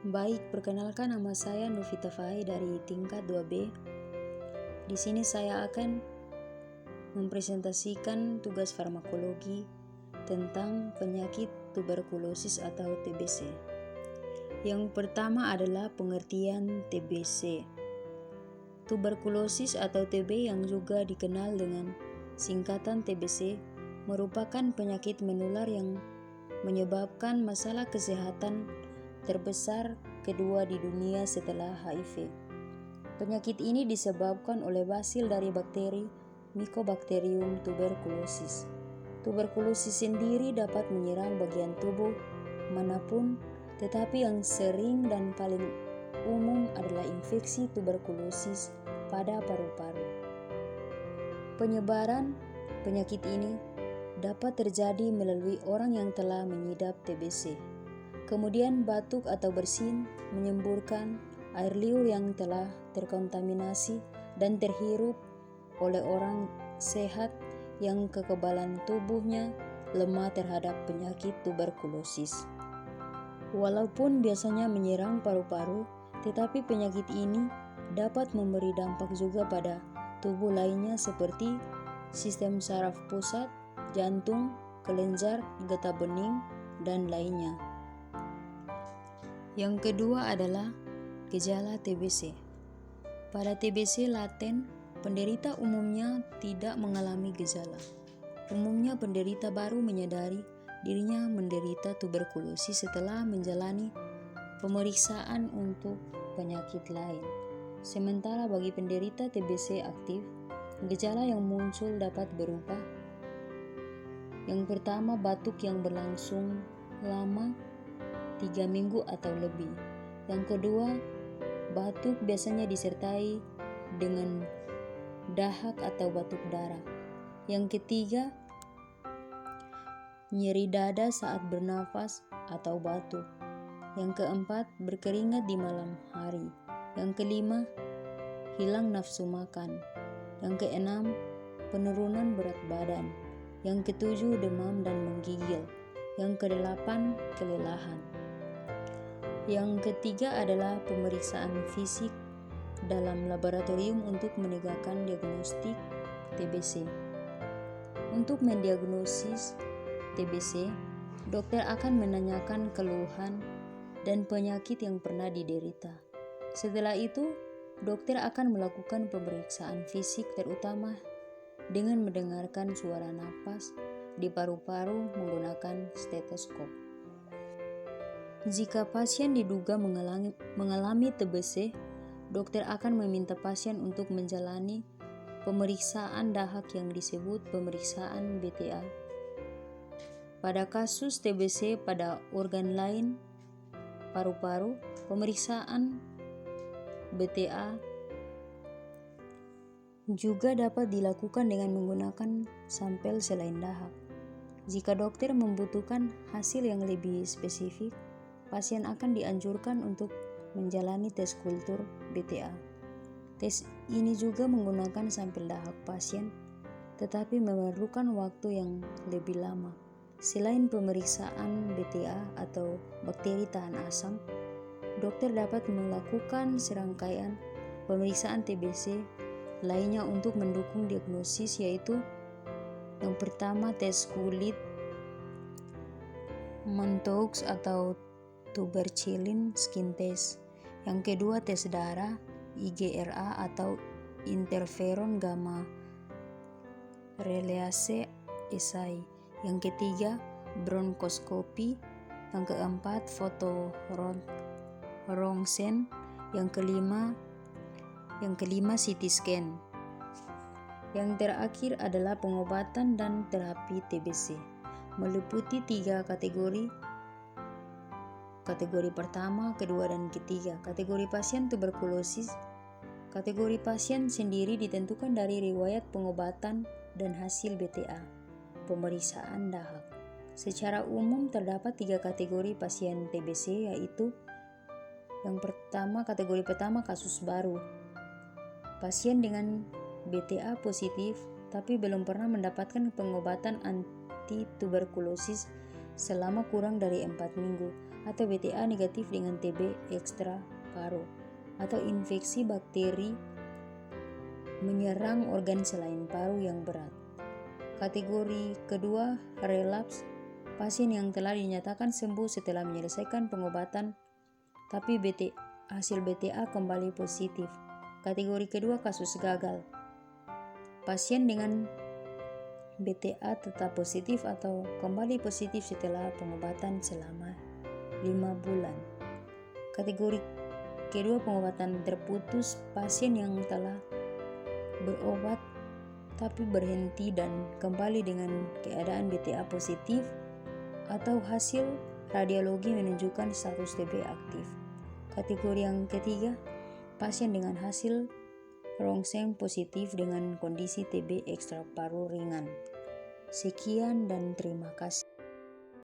Baik, perkenalkan nama saya Novita Fahai dari tingkat 2B. Di sini saya akan mempresentasikan tugas farmakologi tentang penyakit tuberkulosis atau TBC. Yang pertama adalah pengertian TBC. Tuberkulosis atau TB yang juga dikenal dengan singkatan TBC merupakan penyakit menular yang menyebabkan masalah kesehatan terbesar kedua di dunia setelah HIV. Penyakit ini disebabkan oleh basil dari bakteri Mycobacterium tuberculosis. Tuberkulosis sendiri dapat menyerang bagian tubuh manapun, tetapi yang sering dan paling umum adalah infeksi tuberkulosis pada paru-paru. Penyebaran penyakit ini dapat terjadi melalui orang yang telah mengidap TBC. Kemudian batuk atau bersin menyemburkan air liur yang telah terkontaminasi dan terhirup oleh orang sehat yang kekebalan tubuhnya lemah terhadap penyakit tuberkulosis. Walaupun biasanya menyerang paru-paru, tetapi penyakit ini dapat memberi dampak juga pada tubuh lainnya seperti sistem saraf pusat, jantung, kelenjar, getah bening, dan lainnya. Yang kedua adalah gejala TBC. Pada TBC laten, penderita umumnya tidak mengalami gejala. Umumnya penderita baru menyadari dirinya menderita tuberkulosis setelah menjalani pemeriksaan untuk penyakit lain. Sementara bagi penderita TBC aktif, gejala yang muncul dapat berupa: yang pertama, batuk yang berlangsung lama 3 minggu atau lebih. Yang kedua, batuk biasanya disertai dengan dahak atau batuk darah. Yang ketiga, nyeri dada saat bernafas atau batuk. Yang keempat, berkeringat di malam hari. Yang kelima, hilang nafsu makan. Yang keenam, penurunan berat badan. Yang ketujuh, demam dan menggigil. Yang kedelapan, kelelahan. Yang ketiga adalah pemeriksaan fisik dalam laboratorium untuk menegakkan diagnostik TBC. Untuk mendiagnosis TBC, dokter akan menanyakan keluhan dan penyakit yang pernah diderita. Setelah itu, dokter akan melakukan pemeriksaan fisik terutama dengan mendengarkan suara napas di paru-paru menggunakan stetoskop. Jika pasien diduga mengalami TBC, dokter akan meminta pasien untuk menjalani pemeriksaan dahak yang disebut pemeriksaan BTA. Pada kasus TBC pada organ lain, paru-paru, pemeriksaan BTA juga dapat dilakukan dengan menggunakan sampel selain dahak. Jika dokter membutuhkan hasil yang lebih spesifik, pasien akan dianjurkan untuk menjalani tes kultur BTA. Tes ini juga menggunakan sampel dahak pasien, tetapi memerlukan waktu yang lebih lama. Selain pemeriksaan BTA atau bakteri tahan asam, dokter dapat melakukan serangkaian pemeriksaan TBC lainnya untuk mendukung diagnosis, yaitu yang pertama, tes kulit Mantoux atau tuberculin skin test. Yang kedua, tes darah IGRA atau interferon gamma release assay. Yang ketiga, bronkoskopi. Yang keempat, foto rongsen. Yang kelima CT scan. Yang terakhir adalah pengobatan dan terapi TBC, meliputi 3 kategori. Kategori pertama, kedua, dan ketiga. Kategori pasien tuberkulosis. Kategori pasien sendiri ditentukan dari riwayat pengobatan dan hasil BTA, pemeriksaan dahak. Secara umum terdapat 3 kategori pasien TBC, yaitu yang pertama, kategori pertama kasus baru. Pasien dengan BTA positif tapi belum pernah mendapatkan pengobatan anti tuberkulosis selama kurang dari 4 minggu atau BTA negatif dengan TB ekstra paru atau infeksi bakteri menyerang organ selain paru yang berat. Kategori kedua, relapse, pasien yang telah dinyatakan sembuh setelah menyelesaikan pengobatan tapi hasil BTA kembali positif. Kategori kedua, kasus gagal, pasien dengan BTA tetap positif atau kembali positif setelah pengobatan selama 5 bulan. Kategori kedua, pengobatan terputus, pasien yang telah berobat tapi berhenti dan kembali dengan keadaan BTA positif atau hasil radiologi menunjukkan status TB aktif. Kategori yang ketiga, pasien dengan hasil rongseng positif dengan kondisi TB ekstra paru ringan. Sekian dan terima kasih.